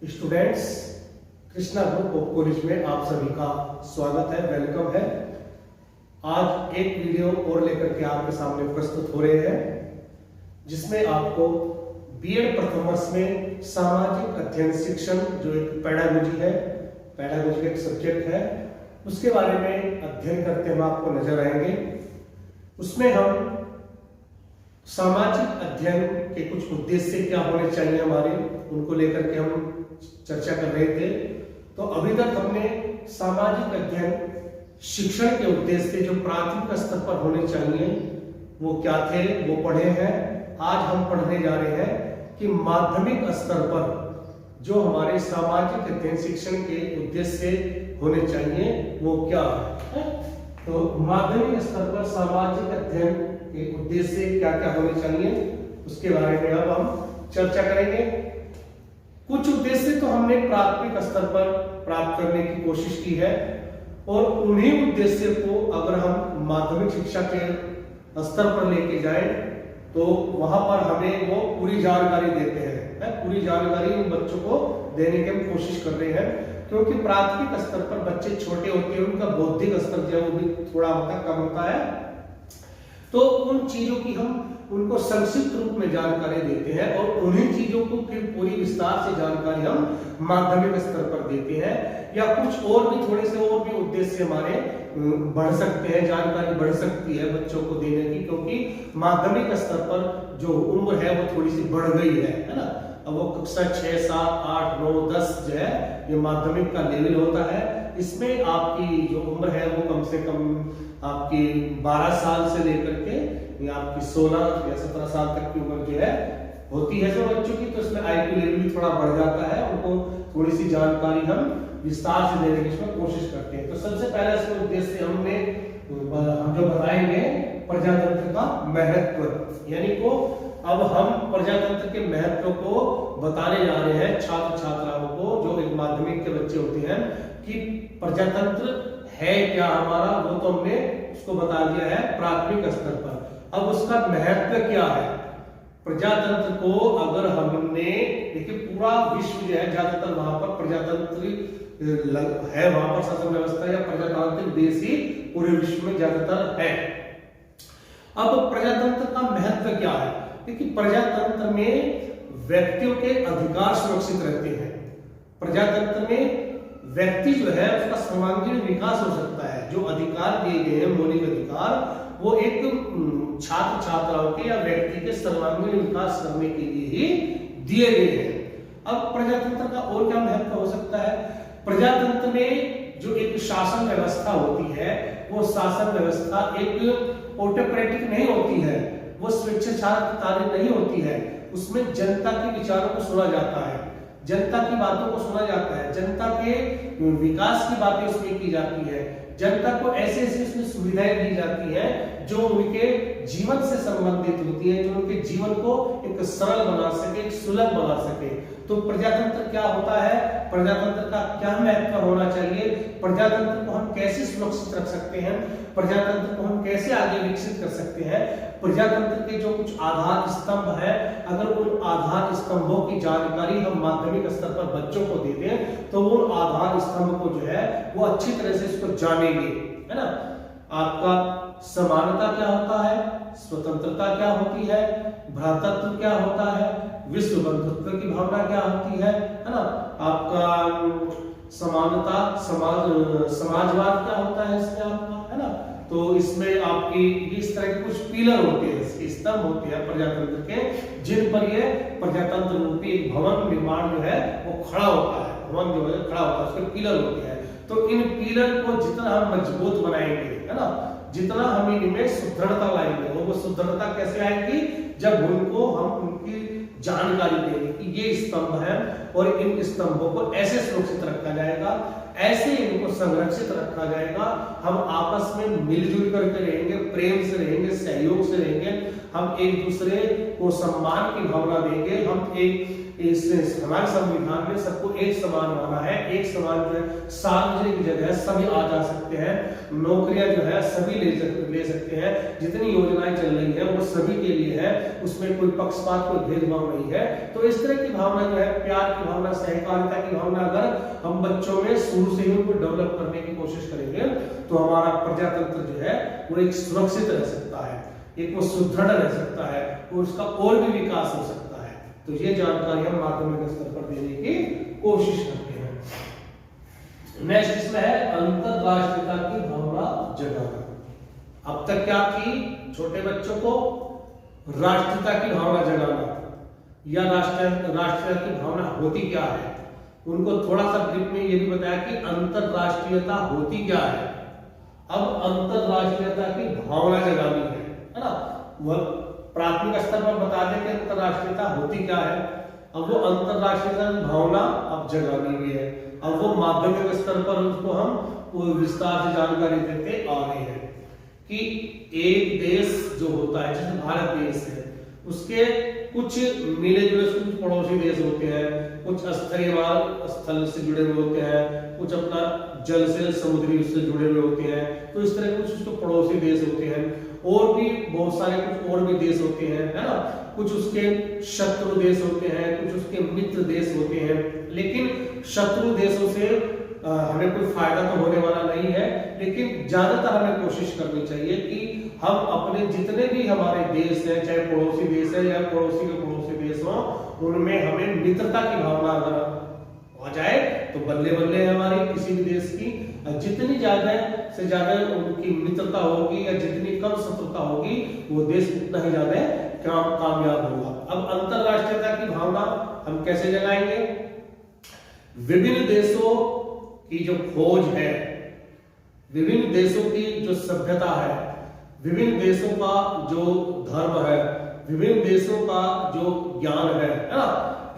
Students, Krishna group of college में आप सभी का स्वागत है, वेलकम है। आज एक वीडियो और लेकर के आपके सामने प्रस्तुत हो रहे हैं जिसमें आपको बीएड प्रथम वर्ष में सामाजिक अध्ययन शिक्षण जो एक पेडागोजी है, पेडागोजी का एक सब्जेक्ट है, उसके बारे में अध्ययन करते हम आपको नजर आएंगे। उसमें हम सामाजिक अध्ययन के कुछ उद्देश्य क्या होने चाहिए हमारे, उनको लेकर के हम चर्चा कर रहे थे। तो अभी तक हमने सामाजिक अध्ययन शिक्षण के उद्देश्य जो प्राथमिक स्तर पर होने चाहिए वो क्या थे वो पढ़े हैं। आज हम पढ़ने जा रहे हैं कि माध्यमिक स्तर पर जो हमारे सामाजिक अध्ययन शिक्षण के उद्देश्य होने चाहिए वो क्या है। तो माध्यमिक स्तर पर सामाजिक अध्ययन के उद्देश्य क्या क्या होने चाहिए उसके बारे में अब हम चर्चा करेंगे। कुछ उद्देश्य तो हमने प्राथमिक स्तर पर प्राप्त करने की कोशिश की है और उन्हीं उद्देश्य को अगर हम माध्यमिक शिक्षा के स्तर पर लेके जाएं तो वहां पर हमें वो पूरी जानकारी देते हैं। पूरी जानकारी उन बच्चों को देने की हम कोशिश कर रहे हैं, क्योंकि प्राथमिक स्तर पर बच्चे छोटे होते हैं, उनका बौद्धिक स्तर जो है वो भी थोड़ा कम होता है। तो उन चीजों की हम उनको संक्षिप्त रूप में जानकारी देते हैं और उन्हीं चीजों को फिर पूरी विस्तार से जानकारी हम माध्यमिक स्तर पर देते हैं। या कुछ और भी थोड़े से और भी उद्देश्य हमारे बढ़ सकते हैं, जानकारी बढ़ सकती है बच्चों को देने की, क्योंकि माध्यमिक स्तर पर जो उम्र है वो थोड़ी सी बढ़ गई है ना। अब वो कक्षा 6, 7, 8, 9, 10 जो है ये माध्यमिक का लेवल होता है। इसमें आपकी जो उम्र है वो कम से कम आपकी 12 साल से लेकर के या आपकी 16 या 17 साल तक की उम्र जो है होती है जो बच्चों की। तो इसमें आईक्यू लेवल भी थोड़ा बढ़ जाता है, उनको थोड़ी सी जानकारी हम विस्तार से देने की इसमें कोशिश करते हैं। तो सबसे पहला इसका उद्देश्य हम जो बताएंगे प्रजातंत्र का महत्व, यानी को अब हम प्रजातंत्र के महत्व को बताने जा रहे हैं छात्र छात्राओं को, जो एक माध्यमिक के बच्चे होते हैं, कि प्रजातंत्र है क्या हमारा, वो तो हमने उसको बता दिया है प्राथमिक स्तर पर। अब उसका महत्व क्या है प्रजातंत्र को, अगर हमने देखिए पूरा विश्व जो है ज्यादातर वहां पर प्रजातंत्र है, वहां पर शासन व्यवस्था या प्रजातांत्रिक देश ही पूरे विश्व में ज्यादातर है। अब प्रजातंत्र का महत्व क्या है? देखिए प्रजातंत्र में व्यक्तियों के अधिकार सुरक्षित रहते हैं। प्रजातंत्र में व्यक्ति जो है उसका सर्वांगीण विकास हो सकता है। जो अधिकार दिए गए हैं मौलिक अधिकार, वो एक छात्र छात्राओं के या व्यक्ति के सर्वांगीण विकास करने के लिए ही दिए गए हैं। अब प्रजातंत्र का और क्या महत्व हो सकता है? प्रजातंत्र में जो एक शासन व्यवस्था होती है वो शासन व्यवस्था एक ऑटोक्रेटिक नहीं होती है, वो स्वेच्छाचारित नहीं होती है। उसमें जनता के विचारों को सुना जाता है, जनता की बातों को सुना जाता है, जनता के विकास की बातें उसमें की जाती है, जनता को ऐसे ऐसे उसमें सुविधाएं दी जाती है जो उनके जीवन से संबंधित होती है, जो उनके जीवन को एक सरल बना सके, एक सुलभ बना सके। तो प्रजातंत्र क्या होता है, प्रजातंत्र का क्या महत्व होना चाहिए, प्रजातंत्र को हम कैसे सुरक्षित रख सकते हैं, प्रजातंत्र को हम कैसे आगे विकसित कर सकते हैं। प्रजातंत्र के जो कुछ आधार स्तंभ है, अगर उन आधार स्तंभों की जानकारी हम माध्यमिक स्तर पर बच्चों को देते हैं तो वो आधार स्तंभ को जो है वो अच्छी तरह से इसको जानेंगे, है ना। आपका समानता क्या होता है, स्वतंत्रता क्या होती है, भ्रातृत्व क्या होता है, विश्व बंधुत्व की भावना क्या होती है ना। आपका समानता, समाजवाद क्या होता है इसमें आपका, है ना। तो इसमें आपकी इस तरह के कुछ पिलर होते हैं, इसके स्तंभ होते हैं प्रजातंत्र के, जिन पर ये प्रजातंत्र रूपी एक भवन निर्माण जो है वो खड़ा होता है, भवन जो है खड़ा होता है, उसके पिलर होते हैं। तो इन पिलर को जितना हम मजबूत बनाएंगे, है ना, जितना हम इनमें सुदृढ़ता लाएंगे, वो सुदृढ़ता कैसे आएगी, जब उनको हम उनकी जानकारी देंगे कि ये स्तंभ है और इन स्तंभों को ऐसे सुरक्षित रखा जाएगा, ऐसे इनको संरक्षित रखा जाएगा। हम आपस में मिलजुल करके रहेंगे, प्रेम से रहेंगे, सहयोग से रहेंगे, हम एक दूसरे को सम्मान की भावना देंगे, हम एक इस हमारे संविधान में सबको एक समान माना है, एक समान जो है सार्वजनिक जगह सभी आ जा सकते हैं, नौकरियां जो है सभी ले सकते हैं, जितनी योजनाएं चल रही है वो सभी के लिए है, उसमें कोई पक्षपात कोई भेदभाव नहीं है। तो इस तरह की भावना जो है, प्यार की भावना, सहकारिता की भावना अगर हम बच्चों में शुरू से ही उनको डेवलप करने की कोशिश करेंगे तो हमारा प्रजातंत्र जो है वो एक सुरक्षित रह सकता है, एक वो सुदृढ़ रह सकता है और उसका और भी विकास हो सकता है। तो ये जानकारी हम माध्यमिक स्तर पर देने की कोशिश करते हैं। नेक्स्ट इसमें है अंतरराष्ट्रीयता की भावना जगाना। अब तक क्या थी, छोटे बच्चों को राष्ट्रीयता की भावना जगाना या राष्ट्रीयता की भावना होती क्या है, उनको थोड़ा सा ब्रीफ में ये भी बताया कि अंतरराष्ट्रीयता होती क्या है। अब अंतरराष्ट्रीयता की भावना जगानी है ना। वह प्राथमिक स्तर पर बता दें कि अंतरराष्ट्रीयता होती क्या है, अब वो अंतरराष्ट्रीयता की भावना अब जगानी भी है। अब वो माध्यमिक स्तर पर उसको हम विस्तार से जानकारी देते आ रहे हैं कि एक देश जो होता है, जैसे भारत देश है, उसके कुछ मिले जुले कुछ पड़ोसी देश होते हैं, कुछ स्थलीय स्थल से जुड़े हुए होते हैं, कुछ अपना जल से समुद्री उससे जुड़े हुए होते हैं। तो इस तरह कुछ उसके पड़ोसी देश होते हैं, और भी बहुत सारे कुछ और भी देश होते हैं, है ना। कुछ उसके शत्रु देश होते हैं, कुछ उसके मित्र देश होते हैं। लेकिन शत्रु देशों से हमें कोई फायदा तो होने वाला नहीं है, लेकिन ज्यादातर हमें कोशिश करनी चाहिए कि हम अपने जितने भी हमारे देश हैं, चाहे पड़ोसी देश है या पड़ोसी के पड़ोसी देश हो, उनमें हमें मित्रता की भावना अगर आ जाए तो बल्ले बल्ले है हमारी किसी भी देश की। जितनी ज्यादा से ज्यादा उनकी मित्रता होगी या जितनी कम शत्रुता होगी, वो देश उतना ही ज्यादा कामयाब होगा। अब अंतरराष्ट्रीयता की भावना हम कैसे जगाएंगे? विभिन्न देशों की जो खोज है, विभिन्न देशों की जो सभ्यता है, विभिन्न देशों का जो धर्म है, विभिन्न देशों का जो ज्ञान है ना,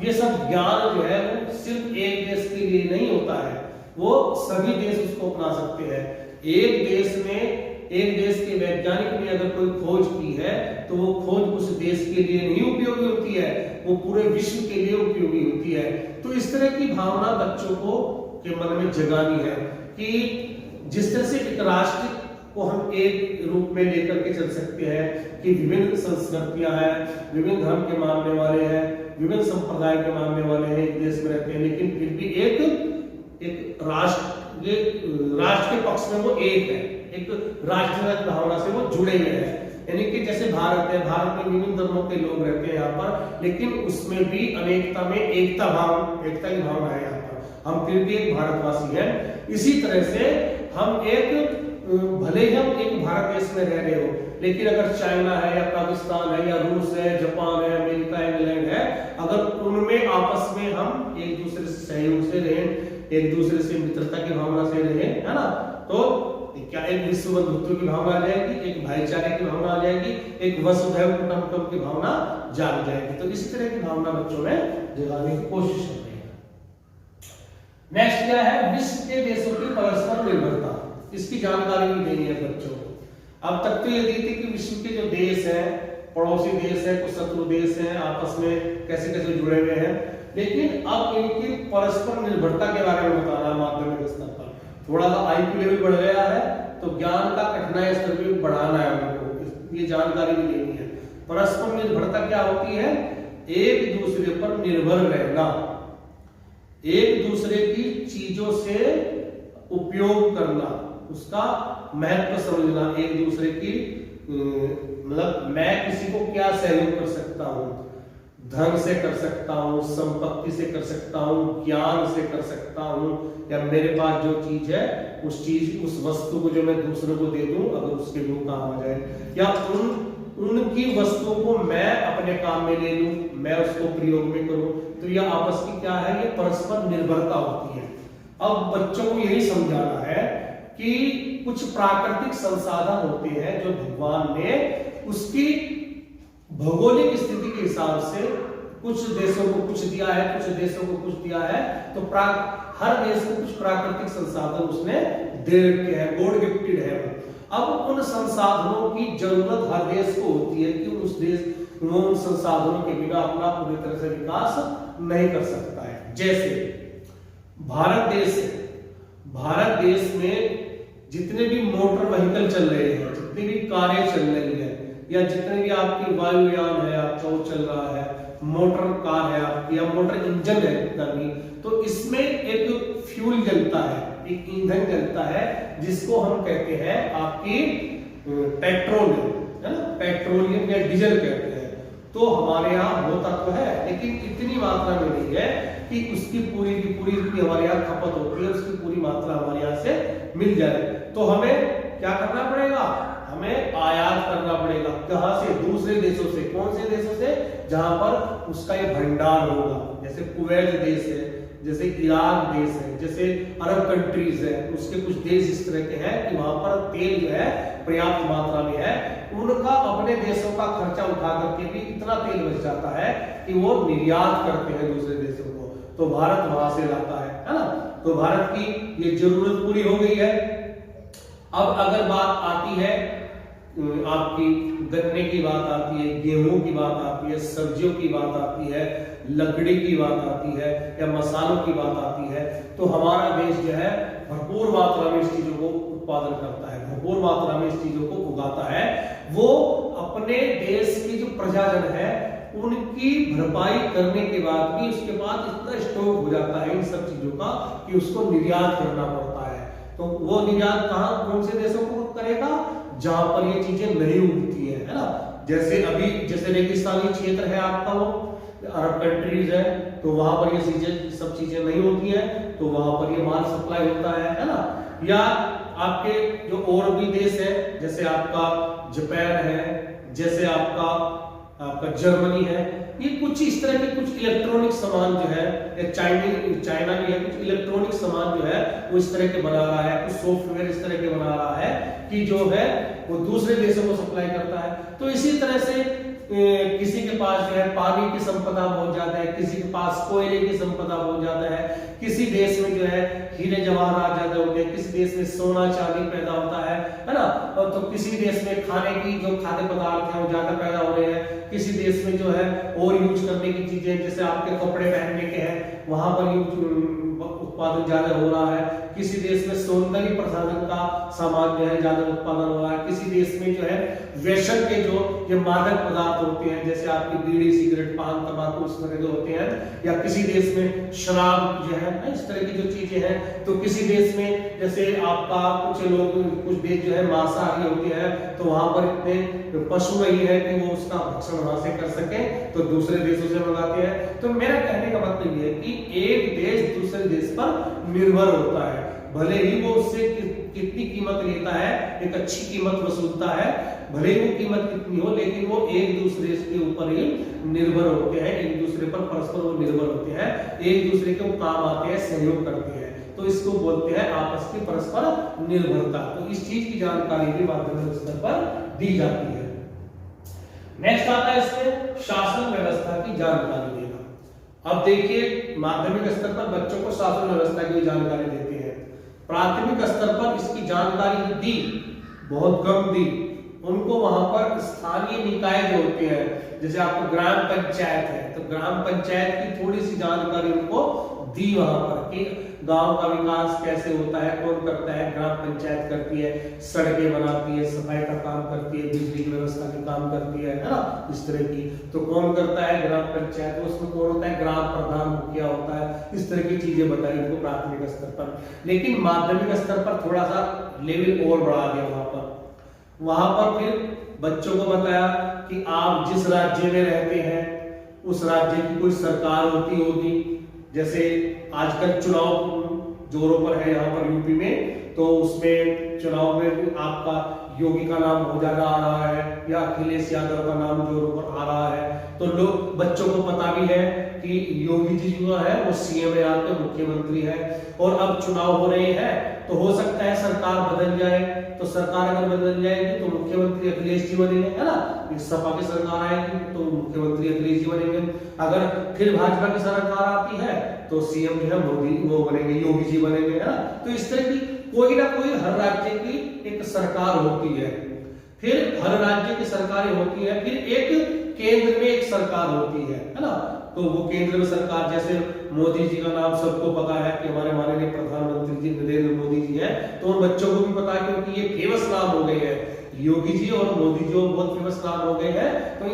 ये सब ज्ञान जो है वो सिर्फ एक देश के लिए नहीं होता है, वो सभी देश उसको अपना सकते हैं। एक देश में एक देश के वैज्ञानिक ने अगर कोई खोज की है तो वो खोज उस देश के लिए नहीं उपयोगी होती है, वो पूरे विश्व के लिए उपयोगी होती है। तो इस तरह की भावना बच्चों को के मन में जगानी है कि जिस तरह से एक राष्ट्र को हम एक रूप में लेकर के चल सकते हैं कि विभिन्न संस्कृतियां हैं, विभिन्न धर्म के मानने वाले हैं, विभिन्न संप्रदाय के मानने वाले हैं, एक देश में रहते हैं, लेकिन फिर भी एक राष्ट्र के पक्ष में वो एक है, एक राष्ट्रीय भावना से वो जुड़े हुए हैं। यानी कि जैसे भारत है, भारत में विभिन्न धर्मों के लोग रहते हैं यहाँ पर, लेकिन उसमें भी अनेकता में एकता की भावना है यहाँ पर, हम फिर भी एक भारतवासी हैं। इसी तरह से हम भले ही हम एक भारत देश में रह रहे हो, लेकिन अगर चाइना है या पाकिस्तान है या रूस है, जापान है, अमेरिका, इंग्लैंड है, अगर उनमें आपस में हम एक दूसरे से सहयोग से रहें, एक दूसरे से मित्रता की भावना से रहें, है ना, तो क्या एक विश्व बंधुत्व की भावना आ जाएगी, एक भाईचारे की भावना आ जाएगी, एक वसुधैव कुटुंबकम की भावना जाग जाएगी। तो इसी तरह की भावना बच्चों में जगाने की कोशिश करते हैं। नेक्स्ट क्या है? विश्व के देशों की परस्पर निर्भरता, इसकी जानकारी भी देनी है बच्चों को। अब तक तो ये दी थी कि विश्व के जो देश हैं, पड़ोसी देश है, कुछ शत्रु देश हैं, आपस में कैसे कैसे जुड़े हुए हैं, लेकिन अब इनकी परस्पर निर्भरता के बारे में बताना माध्यमिक स्तर पर। थोड़ा सा आईक्यू लेवल बढ़ गया है तो ज्ञान का कठिनाई स्तर भी बढ़ाना है उनको, ये जानकारी भी देनी है। परस्पर निर्भरता क्या होती है? एक दूसरे पर निर्भर रहना, एक दूसरे की चीजों से उपयोग करना, उसका महत्व समझना, एक दूसरे की मतलब मैं किसी को क्या सहयोग कर सकता हूं, धन से कर सकता हूं, संपत्ति से कर सकता हूं, ज्ञान से कर सकता हूं, या मेरे पास जो चीज है उस वस्तु को जो मैं दूसरों को दे दूं, अगर उसके लिए काम आ जाए, या उनकी वस्तुओं को मैं अपने काम में ले लूं, मैं उसको प्रयोग में करूं, तो यह आपस की क्या है? ये परस्पर निर्भरता होती है। अब बच्चों को यही समझाना है कि कुछ प्राकृतिक संसाधन होते हैं जो भगवान ने उसकी भौगोलिक स्थिति के हिसाब से कुछ देशों को कुछ दिया है, कुछ देशों को कुछ दिया है, तो हर देश को कुछ प्राकृतिक संसाधन उसने दे रखे हैं, गॉड गिफ्टेड है। अब उन संसाधनों की जरूरत हर देश को होती है कि उस देश वो उन संसाधनों के बिना अपना पूरी तरह से विकास नहीं कर सकता है। जैसे भारत देश में जितने भी मोटर व्हीकल चल रहे हैं, जितनी भी कारें चल रही है, या जितने भी आपकी वायुयान है आपका वो चल रहा है, मोटर कार है आपकी, या मोटर इंजन है भी, तो इसमें एक फ्यूल जलता है, एक ईंधन जलता है जिसको हम कहते हैं आपकी पेट्रोलियम, है ना, पेट्रोलियम या डीजल कहते हैं। तो हमारे यहाँ होता तो है, लेकिन इतनी मात्रा में नहीं है कि उसकी पूरी की पूरी जितनी हमारे यहाँ खपत होती है उसकी पूरी मात्रा हमारे यहाँ से मिल जाए। तो हमें क्या करना पड़ेगा, हमें आयात करना पड़ेगा। कहां से? दूसरे देशों से। कौन से देशों से? जहां पर उसका ये भंडार होगा, जैसे कुवैत देश है, जैसे इराक देश है, जैसे अरब कंट्रीज है, उसके कुछ देश इस तरह के हैं कि वहां पर तेल जो है पर्याप्त मात्रा में है, उनका अपने देशों का खर्चा उठा करके भी इतना तेल बच जाता है कि वो निर्यात करते हैं दूसरे देशों को, तो भारत वहां से लाता है ना। तो भारत की ये जरूरत पूरी हो गई है। अब अगर बात आती है आपकी गन्ने की बात आती है, गेहूं की बात आती है, सब्जियों की बात आती है, लकड़ी की बात आती है, या मसालों की बात आती है, तो हमारा देश जो है भरपूर मात्रा में इस चीजों को उत्पादन करता है, भरपूर मात्रा में इस चीजों को उगाता है। वो अपने देश की जो प्रजाजन है उनकी भरपाई करने के बाद भी उसके बाद इतना स्टॉक हो जाता है इन सब चीजों का कि उसको निर्यात करना पड़ता है। तो वो निर्यात कहां, कौन से देशों को करेगा? जहां पर ये चीजें नहीं उगती है ना। जैसे अभी जैसे रेगिस्तानी क्षेत्र है आपका, वो अरब कंट्रीज है, तो वहां पर ये सब चीजें नहीं होती है, तो वहां पर ये माल सप्लाई होता है ना। या आपके जो और भी देश है, जैसे आपका जापान है, जैसे आपका जर्मनी है, ये कुछ इस तरह के कुछ इलेक्ट्रॉनिक सामान जो है, या चाइना भी है, कुछ इलेक्ट्रॉनिक सामान जो है वो इस तरह के बना रहा है, कुछ सॉफ्टवेयर इस तरह के बना रहा है कि जो है वो दूसरे देशों को सप्लाई करता है। तो इसी तरह से किसी के पास जो है पानी की संपदा बहुत ज्यादा है, किसी के पास कोयले की संपदा बहुत ज्यादा है, किसी देश में जो है हीरे जवाहरात ज्यादा होते हैं, किसी देश में सोना चांदी पैदा होता है ना। तो किसी देश में खाने की जो खाद्य पदार्थ है वो ज्यादा पैदा हो रहे हैं, किसी देश में जो है और यूज करने की चीजें, जैसे आपके कपड़े पहनने के हैं वहां पर उत्पादन ज्यादा हो रहा है, किसी देश में सौंदर्य प्रसाधन का सामान जो है ज्यादा उत्पादन हो रहा है, किसी देश में जो है व्यसन के जो ये मादक पदार्थ होते हैं, जैसे आपकी बीड़ी, सिगरेट, पान, तंबाकू इस तरह के होते हैं, या किसी देश में शराब जो है इस तरह की जो चीजें हैं, तो किसी देश में जैसे आपका कुछ देश जो है मांसाहारी होते हैं, तो वहां पर इतने पशु नहीं है कि वो उसका भक्षण वहां से कर सके, तो दूसरे देशों से मंगाते हैं। तो मेरा कहने का मतलब ये है कि एक देश दूसरे देश पर निर्भर होता है, भले ही वो उससे कितनी कीमत लेता है, एक अच्छी कीमत वसूलता है, भले ही वो कीमत कितनी हो, लेकिन वो एक दूसरे के ऊपर ही निर्भर होते हैं, एक दूसरे पर परस्पर वो निर्भर होते हैं, एक दूसरे के काम आते हैं, सहयोग करते हैं, तो इसको बोलते हैं आपस की परस्पर निर्भरता। तो इस चीज की जानकारी भी माध्यमिक स्तर पर दी जाती है। नेक्स्ट आता है इसमें शासन व्यवस्था की जानकारी देना। अब देखिए माध्यमिक स्तर पर बच्चों को शासन व्यवस्था की जानकारी देते हैं, प्राथमिक स्तर पर इसकी जानकारी दी, बहुत कम दी। उनको वहां पर स्थानीय निकाय जो होते हैं, जैसे आपको ग्राम पंचायत है, तो ग्राम पंचायत की थोड़ी सी जानकारी उनको दी वहां पर कि गांव का विकास कैसे होता है, कौन करता है। ग्राम पंचायत करती है, सड़कें बनाती है, सफाई का काम करती है, बिजली की व्यवस्था का काम करती है ना, इस तरह की। तो कौन करता है? ग्राम पंचायत। उसमें कौन होता है? ग्राम प्रधान, मुखिया होता है। इस तरह की चीजें बताई उनको प्राथमिक स्तर पर। लेकिन माध्यमिक स्तर पर थोड़ा सा लेवल और बढ़ा दिया वहां पर फिर बच्चों को बताया कि आप जिस राज्य में रहते हैं उस राज्य की कोई सरकार होती होगी, जैसे आजकल चुनाव जोरों पर है यहाँ पर यूपी में, तो उसमें चुनाव में आपका योगी का नाम बहुत ज्यादा आ रहा है, या अखिलेश यादव का नाम जोरों पर आ रहा है। तो लोग बच्चों को पता भी है कि योगी जी जो है वो सीएम है, यहाँ के मुख्यमंत्री है, और अब चुनाव हो रहे हैं, तो हो सकता है सरकार बदल जाए। तो सरकार अगर बदल जाएगी तो मुख्यमंत्री अखिलेश जी बनेंगे, है ना। सपा की सरकार आएगी तो मुख्यमंत्री अखिलेश जी बनेंगे। अगर फिर भाजपा की सरकार आती है तो सीएम जो है मोदी वो बनेंगे, योगी जी बनेंगे, है ना। तो इस तरह की कोई ना कोई हर राज्य की एक सरकार होती है, फिर हर राज्य की सरकारें होती है, फिर एक केंद्र में एक सरकार होती है ना। तो वो केंद्र में सरकार, जैसे मोदी जी का नाम सबको पता है कि हमारे माननीय प्रधानमंत्री जी नरेंद्र मोदी जी हैं, तो उन बच्चों को भी पता है क्योंकि ये फेमस नाम हो गए हैं, योगी जी और मोदी जी बहुत फेमस नाम हो गए हैं। तो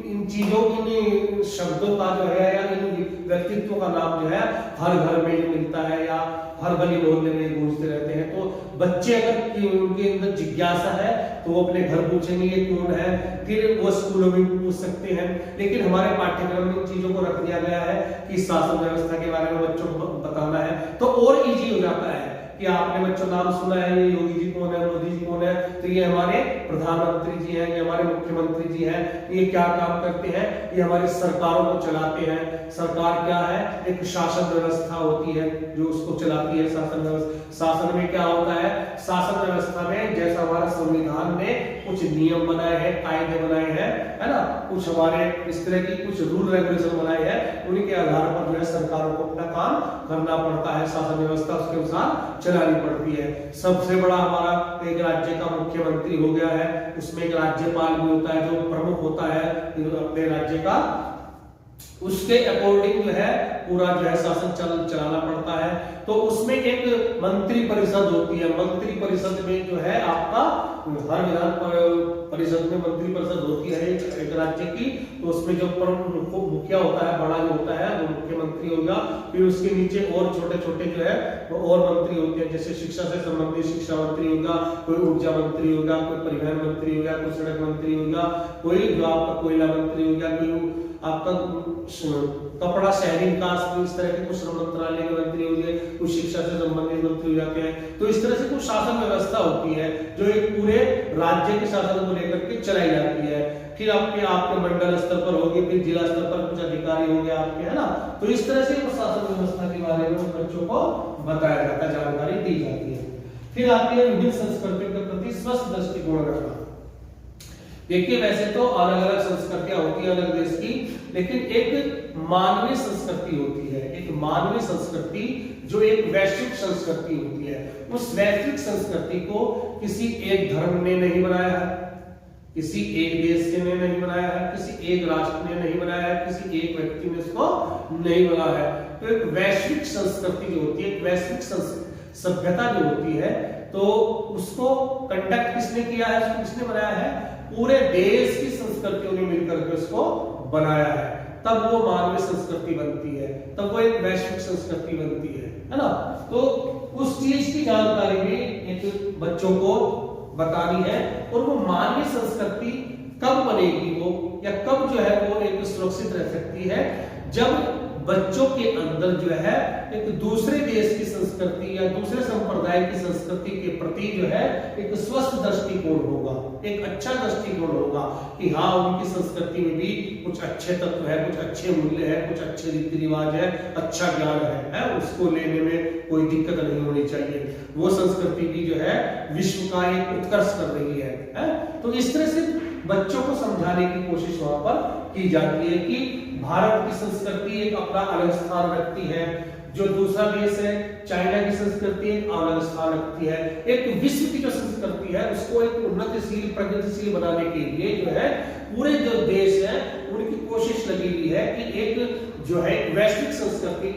इन चीजों, इन शब्दों का जो है या इन व्यक्तित्वों का नाम जो है हर घर में जो मिलता है या हर गली मोहल्ले में गूंजते रहते हैं। तो बच्चे अगर उनके अंदर जिज्ञासा है तो वो अपने घर पूछेंगे ये कौन है, फिर वो स्कूलों में भी पूछ सकते हैं। लेकिन हमारे पाठ्यक्रम में इन चीजों को रख दिया गया है कि शासन व्यवस्था के बारे में बच्चों को बताना है, तो और इजी हो जाता है कि आपने बच्चों नाम सुना है, ये योगी जी कौन है, मोदी जी कौन है, तो ये हमारे प्रधानमंत्री जी हैं, ये हमारे मुख्यमंत्री जी हैं, ये क्या काम करते हैं, ये हमारी सरकारों को चलाते हैं। सरकार क्या है, एक शासन व्यवस्था होती है जो उसको चलाती है। शासन व्यवस्था, शासन में क्या होता है, शासन व्यवस्था में जैसा हमारा संविधान ने कुछ नियम बनाए हैं, कायदे बनाए हैं, है ना, कुछ हमारे इस तरह की कुछ रूल रेगुलेशन बनाए हैं, उन्हीं के आधार पर जो है सरकारों को अपना काम करना पड़ता है। शासन व्यवस्था उसके अनुसार चलानी पड़ती है। सबसे बड़ा हमारा एक राज्य का मुख्यमंत्री हो गया है, उसमें एक राज्यपाल भी होता है जो प्रमुख होता है अपने राज्य का, उसके अकॉर्डिंग जो है पूरा जो है शासन चलाना पड़ता है। तो उसमें एक मंत्री परिषद होती है, मंत्री परिषद में जो है आपका हर विधान परिषद में मंत्री परिषद होती है एक राज्य की। तो उसमें जो मुखिया होता है, बड़ा जो होता है वो मुख्यमंत्री होगा, फिर उसके नीचे और छोटे छोटे जो है वो और मंत्री होते हैं, जैसे शिक्षा से संबंधित शिक्षा मंत्री होगा, कोई ऊर्जा मंत्री होगा, कोई परिवहन मंत्री होगा, कोई सड़क मंत्री होगा, कोई जो आपका कोयला मंत्री होगा, कोई आपका कपड़ा शहरी विकास, इस तरह के कुछ श्रम मंत्रालय के मंत्री हो गए, कुछ शिक्षा से संबंधित मंत्री हो जाते हैं। तो इस तरह से कुछ शासन व्यवस्था होती है जो एक पूरे राज्य के शासन को लेकर के चलाई जाती है। फिर आपके मंडल स्तर पर होगी, फिर जिला स्तर पर कुछ अधिकारी हो गए आपके, है ना। तो इस तरह से वो शासन व्यवस्था के बारे में बच्चों को बताया जाता है, जानकारी दी जाती है। फिर आती है विभिन्न संस्कृतियों के प्रति स्वस्थ दृष्टिकोण रखना। देखिए वैसे तो अलग अलग संस्कृतियां होती है अलग देश की, लेकिन एक मानवीय संस्कृति होती है, एक मानवीय संस्कृति जो एक वैश्विक संस्कृति होती है। उस वैश्विक संस्कृति को किसी एक धर्म ने नहीं बनाया है, किसी एक देश ने नहीं बनाया है, किसी एक राष्ट्र ने नहीं बनाया है, किसी एक व्यक्ति ने इसको नहीं बनाया है। तो एक वैश्विक संस्कृति जो होती है, एक वैश्विक सभ्यता जो होती है, तो उसको कंडक्ट किसने किया है, उसको किसने बनाया है, पूरे देश की संस्कृतियों ने मिलकर के उसको बनाया है। तब वो मानवीय संस्कृति बनती है, तब वो एक वैश्विक संस्कृति बनती है ना। तो उस चीज की जानकारी भी एक बच्चों को बतानी है। और वो मानवीय संस्कृति कब बनेगी वो, या कब जो है वो एक सुरक्षित रह सकती है, जब बच्चों के अंदर जो है एक दूसरे देश की संस्कृति या दूसरे संप्रदाय की संस्कृति के प्रति जो है एक स्वस्थ दृष्टिकोण होगा, एक अच्छा दृष्टिकोण होगा कि हाँ उनकी संस्कृति में भी कुछ अच्छे तत्व है, कुछ अच्छे मूल्य है, कुछ अच्छे रीति रिवाज है, अच्छा ज्ञान है, उसको लेने में कोई दिक्कत नहीं होनी चाहिए। वो संस्कृति भी जो है विश्व का एक उत्कर्ष कर रही है। तो इस तरह से बच्चों को समझाने की कोशिश वहां पर की जाती है कि भारत की संस्कृति एक अपना अलग स्थान रखती है, जो दूसरा देश है चाइना की संस्कृति एक अलग स्थान रखती है। एक विश्व की जो संस्कृति है उसको एक उन्नतिशील प्रगतिशील बनाने के लिए जो है पूरे जो देश है उनकी कोशिश लगी हुई है कि एक जो है वैश्विक संस्कृति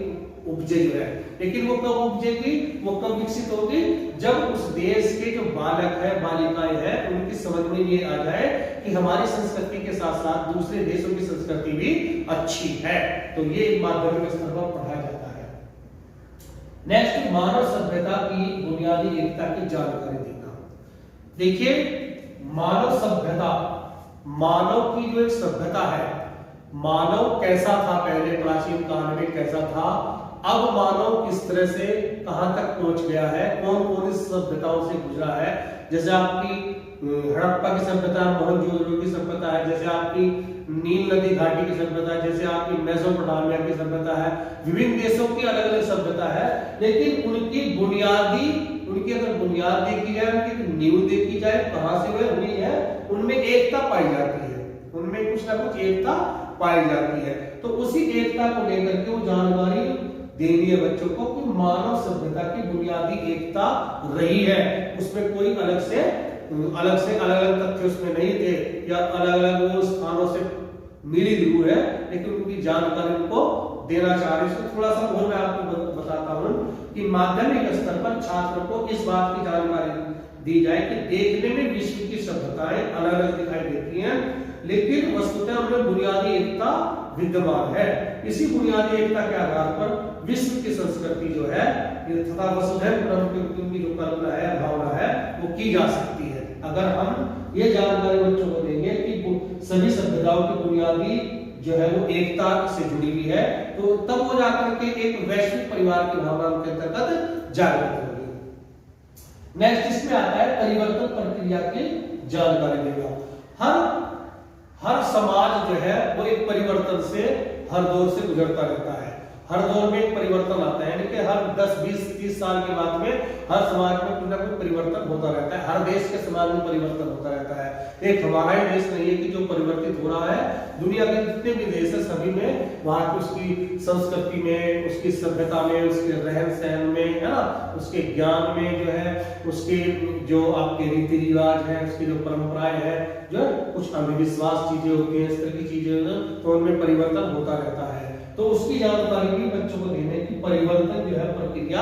उपजे जो है। लेकिन वो कब उपजेगी, वो कब विकसित होगी, जब उस देश के जो बालक है बालिकाएं हैं उनकी समझ में ये आ जाए कि हमारी संस्कृति के साथ साथ दूसरे देशों की संस्कृति भी अच्छी है। तो ये माध्यमिक स्तर पर पढ़ाया जाता है। नेक्स्ट, मानव सभ्यता की बुनियादी एकता की जानकारी देना। देखिए मानव सभ्यता, मानव की जो एक सभ्यता है, मानव कैसा था पहले प्राचीन काल में, कैसा था, अब मानव किस तरह से कहां तक पहुंच गया है, कौन कौन इस सभ्यताओं से गुजरा है। जैसे आपकी हड़प्पा की सभ्यता, मोहनजोदड़ो की सभ्यता है, जैसे आपकी नील नदी घाटी की सभ्यता है, जैसे आपकी मेसोपोटामिया की सभ्यता है। विभिन्न देशों की अलग अलग सभ्यता है, लेकिन उनकी बुनियादी, उनकी अगर बुनियाद देखी जाए, उनकी नींव देखी जाए, कहां से वह हुई है, उनमें एकता पाई जाती है, उनमें कुछ ना कुछ एकता पाई जाती है। तो उसी एकता को लेकर के वो जानकारी देनी है बच्चों को कि मानव सभ्यता की बुनियादी एकता रही है, उसमें कोई अलग से अलग अलग तथ्य उसमें नहीं थे, या अलग अलग वो स्थानों से मिली जरूर है, लेकिन उनकी जानकारी उनको देना चाह रहे हैं। थोड़ा सा और मैं आपको बताता हूँ कि माध्यमिक स्तर पर छात्र को इस बात की जानकारी दी जाए कि देखने में विश्व की सभ्यताएं अलग अलग दिखाई देती हैं, लेकिन वस्तुतः उनमें बुनियादी एकता विद्यमान है। इसी बुनियादी एकता के आधार पर विश्व की संस्कृति जो है तथा वसुधैव कुटुंबकम की जो कल्पना है, भावना है, वो की जा सकती है। अगर हम ये जानकारी बच्चों को देंगे कि सभी सभ्यताओं की बुनियादी जो है वो एकता से जुड़ी हुई है, तो तब वो जाकर के एक वैश्विक परिवार की भावना के अंतर्गत जागृत होगी। नेक्स्ट इसमें आता है परिवर्तन प्रक्रिया की जानकारी देगा। हर समाज जो है वो एक परिवर्तन से हर दौर से गुजरता रहता है। हर दौर में एक परिवर्तन आता है, यानी कि हर 10, 20, 30 साल के बाद में हर समाज में कुछ ना कुछ परिवर्तन होता रहता है। हर देश के समाज में परिवर्तन होता रहता है। एक हमारा ही देश नहीं है कि जो परिवर्तित हो रहा है, दुनिया के जितने भी देश है सभी में वहां की उसकी संस्कृति में, उसकी सभ्यता में, उसके रहन सहन में, है ना, उसके ज्ञान में जो है, उसके जो आपके रीति रिवाज है, उसकी जो परंपराएं है, जो कुछ अंधविश्वास चीजें होती है, इस तरह की चीजें, तो उनमें परिवर्तन होता रहता है। तो उसकी जानकारी भी बच्चों को देने की परिवर्तन जो है प्रक्रिया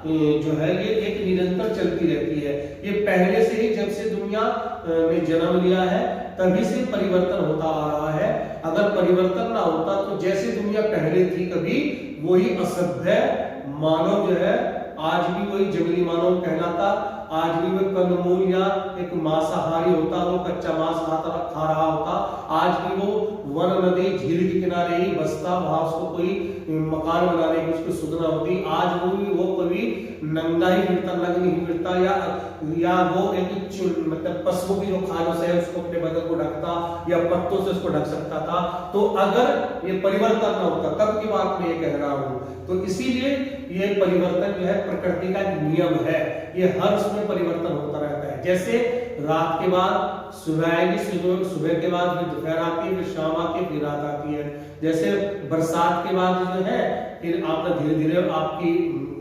जो है ये एक निरंतर चलती रहती है। ये पहले से ही जब से दुनिया ने जन्म लिया है तभी से परिवर्तन होता आ रहा है। अगर परिवर्तन ना होता तो जैसे दुनिया पहले थी कभी वही असभ्य मानव जो है आज भी वही जंगली मानव कहलाता, आज भी वो कंदमूल या एक मांसाहारी होता, वो कच्चा मांस खा रहा होता, आज भी वो वन नदी झील के किनारे ही बसता, वहां उसको कोई मकान बनाने की उसकी सुधना होती, आज वो कभी नंगा ही फिरता, नग्न ही फिरता, या वो एक मतलब पशु की जो खाल है उसको अपने बदन को ढकता या पत्तों से उसको ढक सकता था। तो अगर ये परिवर्तन ना होता, कब की बात मैं ये कह रहा हूं, तो इसीलिए ये परिवर्तन जो है प्रकृति का नियम है, ये हर उसमें परिवर्तन होता रहता है। जैसे रात के बाद सुबह आएगी, सुबह के बाद फिर दोपहर आती है, फिर शाम आती है, फिर रात आती है। जैसे बरसात के बाद जो है फिर आपका धीरे धीरे आपकी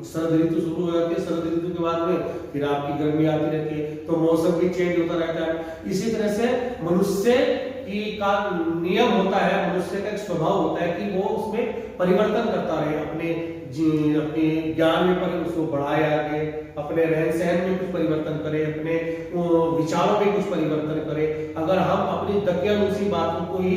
शरद ऋतु शुरू हो जाती है, शरद ऋतु के बाद में फिर आपकी गर्मी आती रहती है, तो मौसम भी चेंज होता रहता है। इसी तरह से मनुष्य की का नियम होता है, मनुष्य का एक स्वभाव होता है कि वो उसमें परिवर्तन करता रहे, अपने ज्ञान में पर उसको बढ़ाए आगे, अपने रहन सहन में कुछ परिवर्तन करे, अपने विचारों में कुछ परिवर्तन करे। अगर हम अपनी दकियानुसी बातों को ही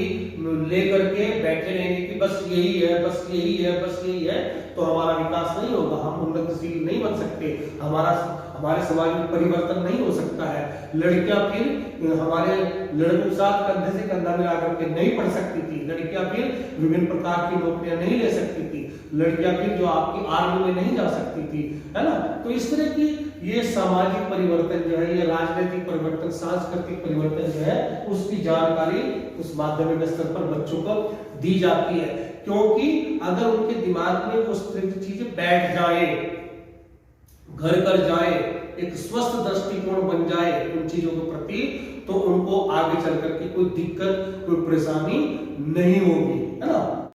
लेकर के बैठे रहेंगे कि बस यही है, बस यही है, बस यही है, तो हमारा विकास नहीं होगा, हम उन्नतिशील नहीं बन सकते, हमारे समाज में परिवर्तन नहीं हो सकता है। लड़कियां फिर हमारे लड़कों के साथ कंधे से कंधा मिला करके नहीं पढ़ सकती थी, लड़कियां फिर विभिन्न प्रकार की नौकरियां नहीं ले सकती थी, लड़कियां फिर जो आपकी आर्मी में नहीं जा सकती थी, है ना। तो इस तरह की ये सामाजिक परिवर्तन जो है, ये राजनीतिक परिवर्तन, सांस्कृतिक परिवर्तन जो है, उसकी जानकारी उस माध्यमिक स्तर पर बच्चों को दी जाती है, क्योंकि अगर उनके दिमाग में उस तरह की चीजें बैठ जाए, घर कर जाए, एक स्वस्थ दृष्टिकोण बन जाए उन चीजों के प्रति, तो उनको आगे चल करके कोई दिक्कत, कोई परेशानी नहीं होगी, है ना।